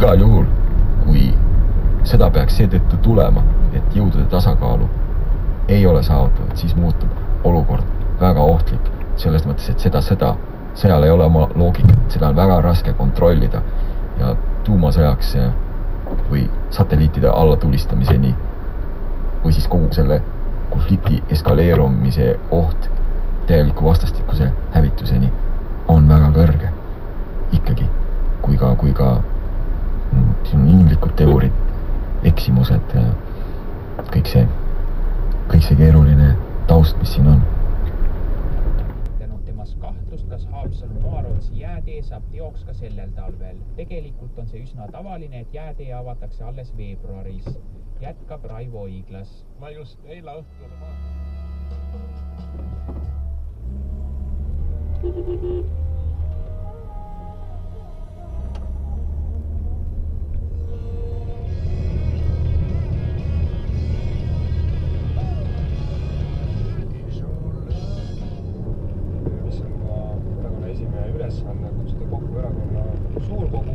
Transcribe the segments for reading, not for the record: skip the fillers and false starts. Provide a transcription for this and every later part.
igal juhul, kui seda peaks seetõttu tulema, et jõudude tasakaalu ei ole saavutatud, siis muutub olukord väga ohtlik. Selles mõttes, et sõjal ei ole oma loogikat, seda on väga raske kontrollida ja tuumasõjaks või satelliitide allatulistamiseni või siis kogu selle konflikti eskaleerumise oht täieliku vastastikuse hävituseni on väga kõrge. Ikkagi, kui ka siin on inimlikud teorid, eksimused, kõik see keeruline taust, mis siin on. Temas kahtlust, kas Haapsalu Maarootsi jäätee saab teoks ka sellel talvel. Tegelikult on see üsna tavaline, et jäätee avatakse alles veebruaris. Jätkab Raivo Õiglas. Ma just eile õhtul ülesanne kutsuda kokku erakonna suurkogu.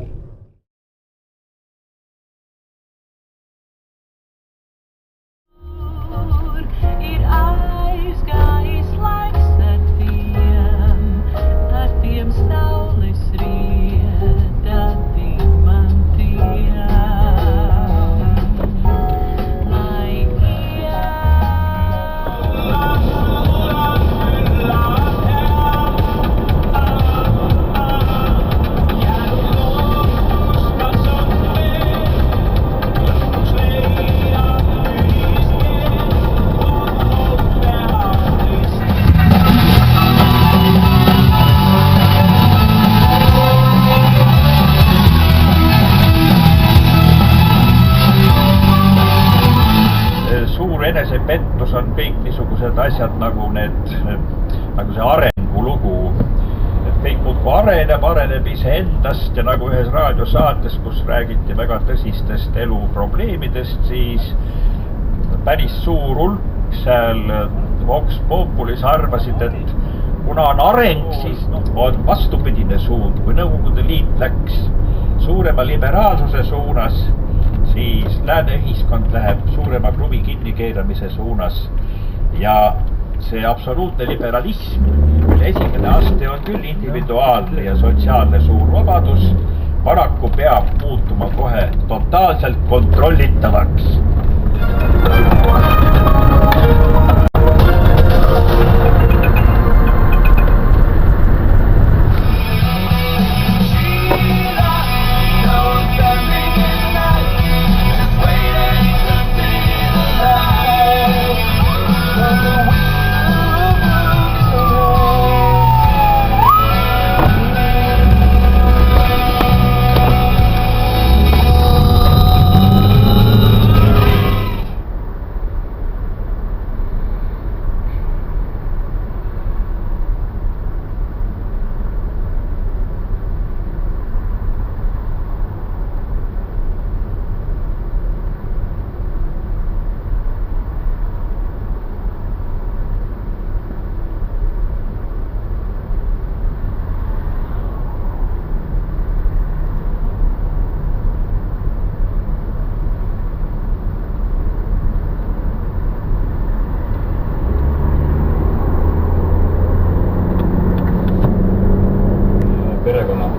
Enesepettus on kõik niisugused asjad nagu see arengulugu. Et kõik muudkui areneb iseendast ja nagu ühes raadiosaates, kus räägiti väga tõsistest eluprobleemidest, siis päris suur hulk seal Vox Populis arvasid, et kuna on areng, siis on vastupidine suund. Kui Nõukogude Liit läks suurema liberaalsuse suunas, siis lääne ühiskond läheb suurema klubi kinnikeeramise suunas ja see absoluutne liberalism, mille esimene aste on küll individuaalne ja sotsiaalne suur vabadus, paraku peab muutuma kohe totaalselt kontrollitavaks.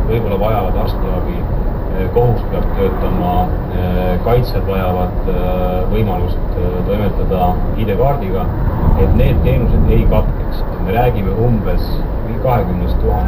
Võib-olla vajavad arstiabi, kohus peab töötama, kaitsjad vajavad võimalust toimetada ID-kaardiga, et need teenused ei katkeks. Me räägime umbes 20 000.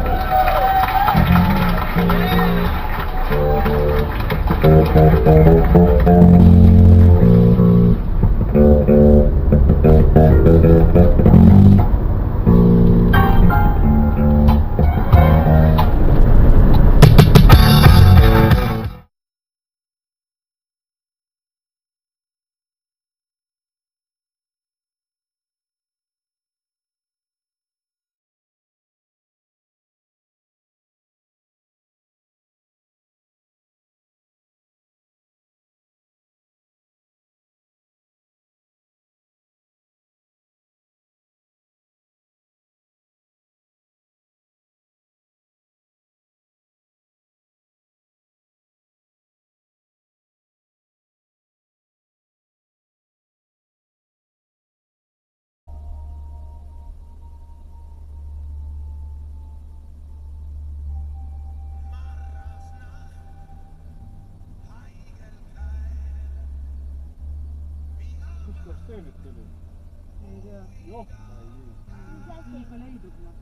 söönud tulnud? ei tea. Johka ei müü. Ikka leidub noh.